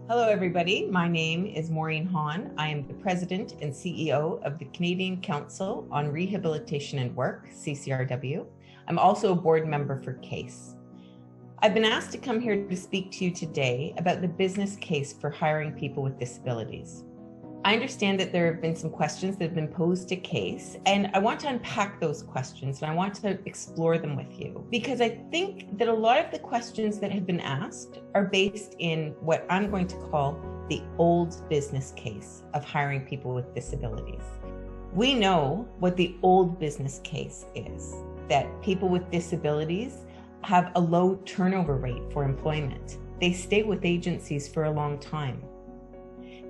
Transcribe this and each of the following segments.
Hello, everybody. My name is Maureen Haan. I am the President and CEO of the Canadian Council on Rehabilitation and Work, CCRW. I'm also a board member for CASE. I've been asked to come here to speak to you today about the business case for hiring people with disabilities. I understand that there have been some questions that have been posed to CASE, and I want to unpack those questions and I want to explore them with you because I think that a lot of the questions that have been asked are based in what I'm going to call the old business case of hiring people with disabilities. We know what the old business case is, that people with disabilities have a low turnover rate for employment. They stay with agencies for a long time.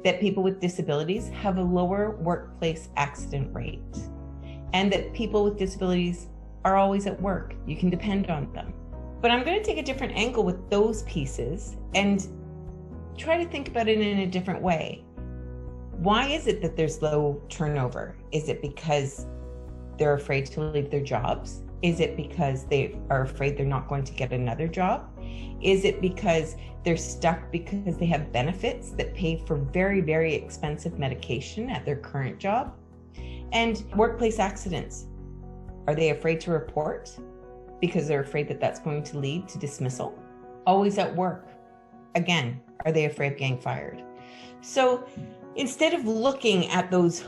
That people with disabilities have a lower workplace accident rate, and that people with disabilities are always at work. You can depend on them. But I'm going to take a different angle with those pieces and try to think about it in a different way. Why is it that there's low turnover? Is it because they're afraid to leave their jobs? Is it because they are afraid they're not going to get another job? Is it because they're stuck because they have benefits that pay for very, very expensive medication at their current job? And workplace accidents, are they afraid to report because they're afraid that that's going to lead to dismissal? Always at work, again, are they afraid of getting fired? So instead of looking at those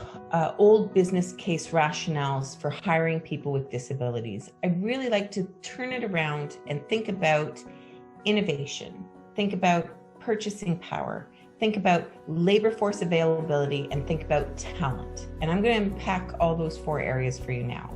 old business case rationales for hiring people with disabilities, I'd really like to turn it around and think about innovation, think about purchasing power, think about labor force availability, and think about talent. And I'm going to unpack all those four areas for you now.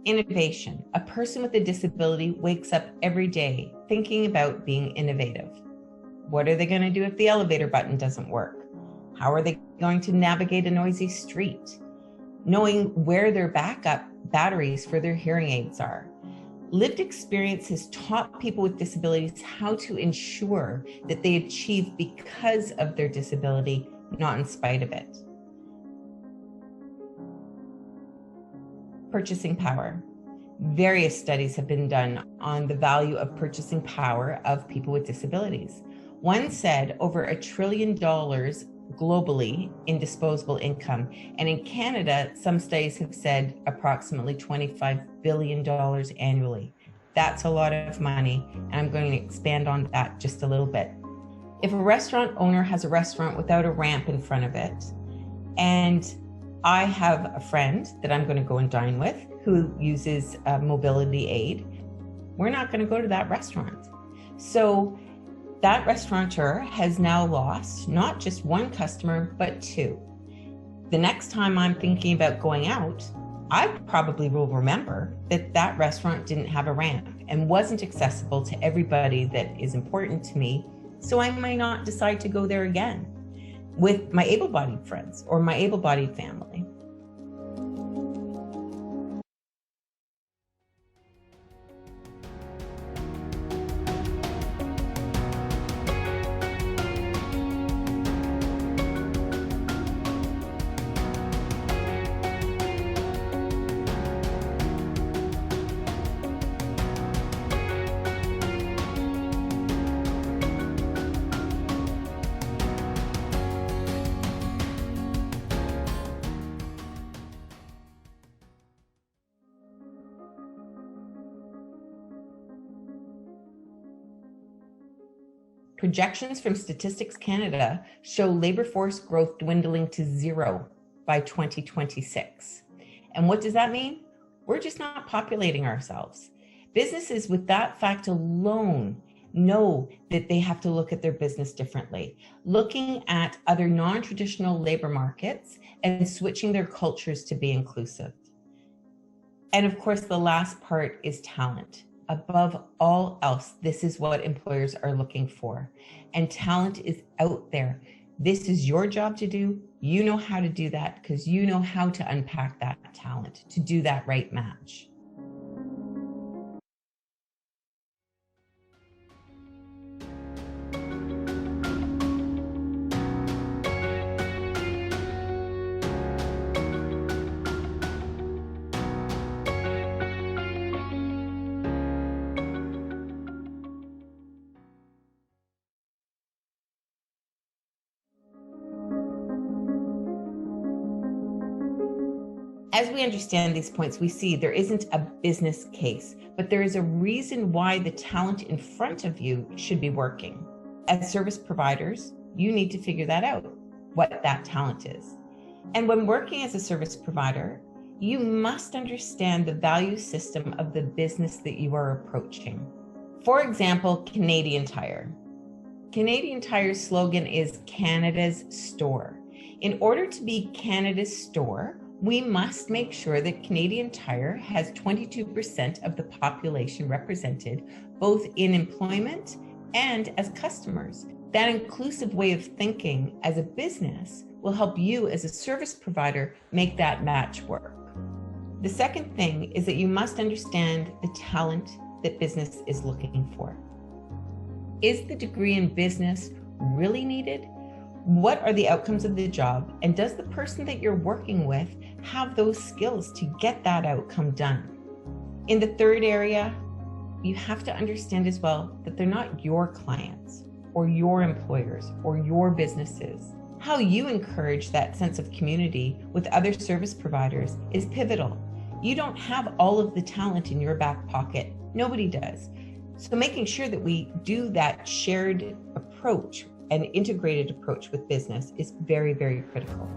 Innovation. A person with a disability wakes up every day thinking about being innovative. What are they going to do if the elevator button doesn't work? How are they going to navigate a noisy street? Knowing where their backup batteries for their hearing aids are. Lived experience has taught people with disabilities how to ensure that they achieve because of their disability, not in spite of it. Purchasing power. Various studies have been done on the value of purchasing power of people with disabilities. One said over $1 trillion globally in disposable income. And in Canada, some studies have said approximately $25 billion annually. That's a lot of money, and I'm going to expand on that just a little bit. If a restaurant owner has a restaurant without a ramp in front of it, and I have a friend that I'm going to go and dine with who uses a mobility aid, we're not going to go to that restaurant. So that restaurateur has now lost not just one customer, but two. The next time I'm thinking about going out, I probably will remember that that restaurant didn't have a ramp and wasn't accessible to everybody that is important to me. So I might not decide to go there again with my able-bodied friends or my able-bodied family. Projections from Statistics Canada show labor force growth dwindling to zero by 2026. And what does that mean? We're just not populating ourselves. Businesses with that fact alone know that they have to look at their business differently, looking at other non-traditional labor markets and switching their cultures to be inclusive. And of course, the last part is talent. above all else, this is what employers are looking for. And talent is out there. This is your job to do. You know how to do that because you know how to unpack that talent to do that right match. As we understand these points, we see there isn't a business case, but there is a reason why the talent in front of you should be working. As service providers, you need to figure that out, what that talent is. And when working as a service provider, you must understand the value system of the business that you are approaching. For example, Canadian Tire. Canadian Tire's slogan is Canada's store. In order to be Canada's store, we must make sure that Canadian Tire has 22% of the population represented, both in employment and as customers. That inclusive way of thinking as a business will help you as a service provider make that match work. The second thing is that you must understand the talent that business is looking for. Is the degree in business really needed? What are the outcomes of the job? And does the person that you're working with have those skills to get that outcome done? In the third area, you have to understand as well that they're not your clients or your employers or your businesses. How you encourage that sense of community with other service providers is pivotal. You don't have all of the talent in your back pocket. Nobody does. So making sure that we do that shared approach, an integrated approach with business, is very, very critical.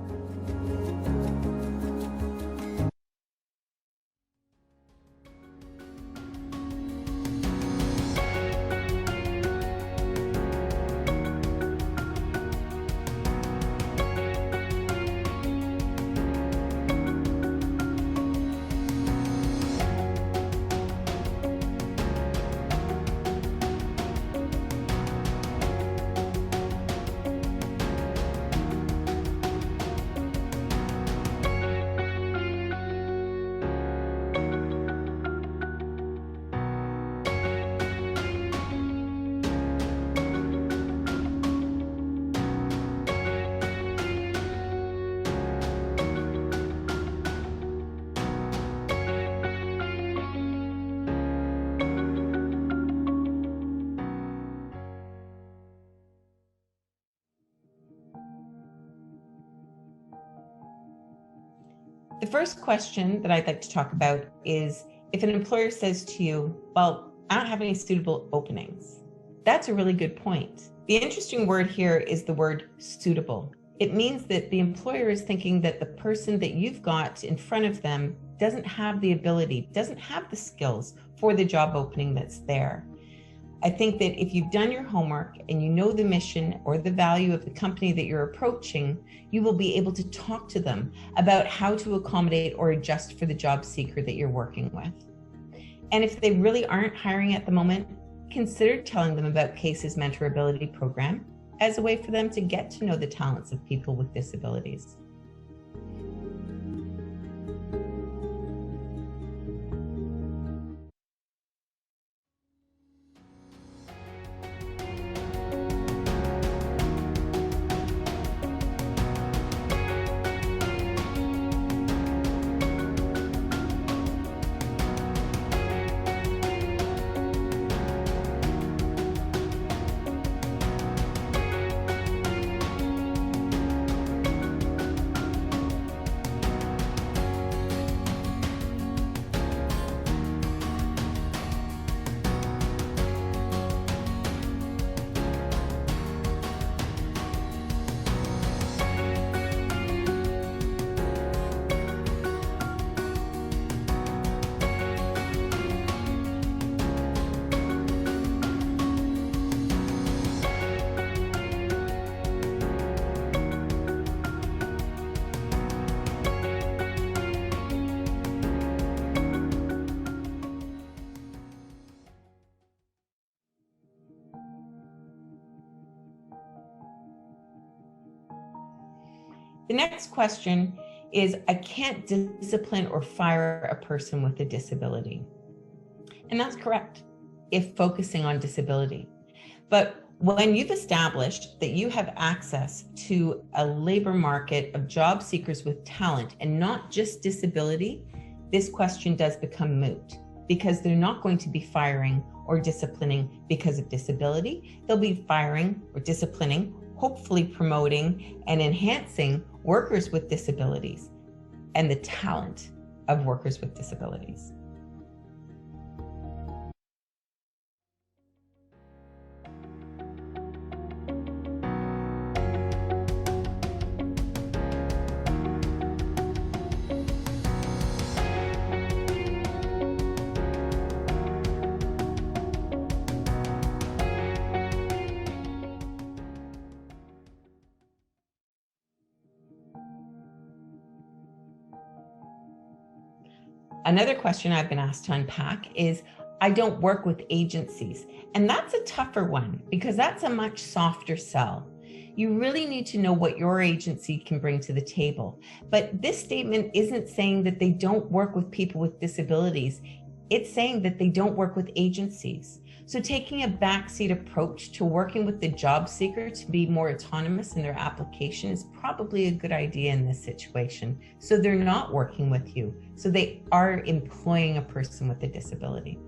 The first question that I'd like to talk about is if an employer says to you, well, I don't have any suitable openings. That's a really good point. The interesting word here is the word suitable. It means that the employer is thinking that the person that you've got in front of them doesn't have the ability, doesn't have the skills for the job opening that's there. I think that if you've done your homework and you know the mission or the value of the company that you're approaching, you will be able to talk to them about how to accommodate or adjust for the job seeker that you're working with. And if they really aren't hiring at the moment, consider telling them about CASE's mentorability program as a way for them to get to know the talents of people with disabilities. The next question is, I can't discipline or fire a person with a disability. And that's correct, if focusing on disability. But when you've established that you have access to a labor market of job seekers with talent and not just disability, this question does become moot, because they're not going to be firing or disciplining because of disability. They'll be firing or disciplining, hopefully promoting and enhancing workers with disabilities and the talent of workers with disabilities. Another question I've been asked to unpack is, I don't work with agencies. And that's a tougher one, because that's a much softer sell. You really need to know what your agency can bring to the table. But this statement isn't saying that they don't work with people with disabilities. It's saying that they don't work with agencies. So taking a backseat approach to working with the job seeker to be more autonomous in their application is probably a good idea in this situation. So they're not working with you. So they are employing a person with a disability.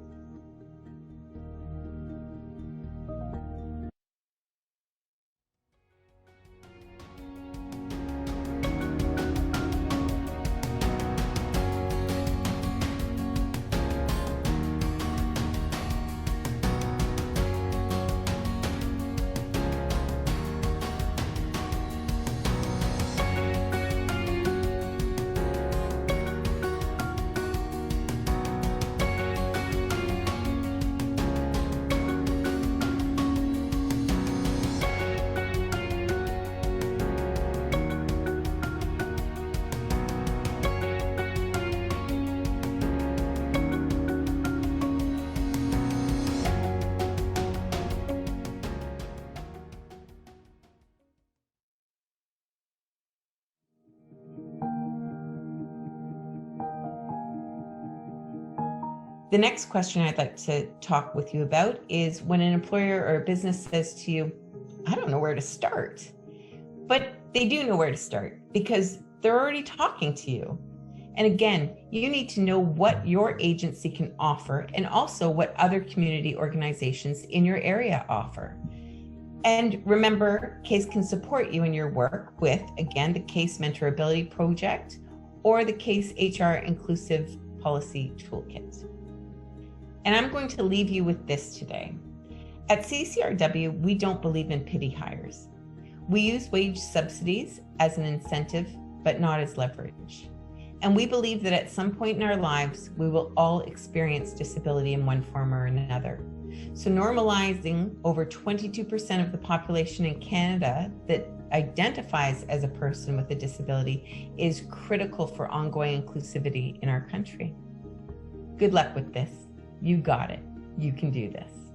The next question I'd like to talk with you about is when an employer or a business says to you, I don't know where to start. But they do know where to start because they're already talking to you. And again, you need to know what your agency can offer and also what other community organizations in your area offer. And remember, CASE can support you in your work with, again, the CASE Mentorability Project or the CASE HR Inclusive Policy Toolkit. And I'm going to leave you with this today. At CCRW, we don't believe in pity hires. We use wage subsidies as an incentive, but not as leverage. And we believe that at some point in our lives, we will all experience disability in one form or another. So normalizing over 22% of the population in Canada that identifies as a person with a disability is critical for ongoing inclusivity in our country. Good luck with this. You got it. You can do this.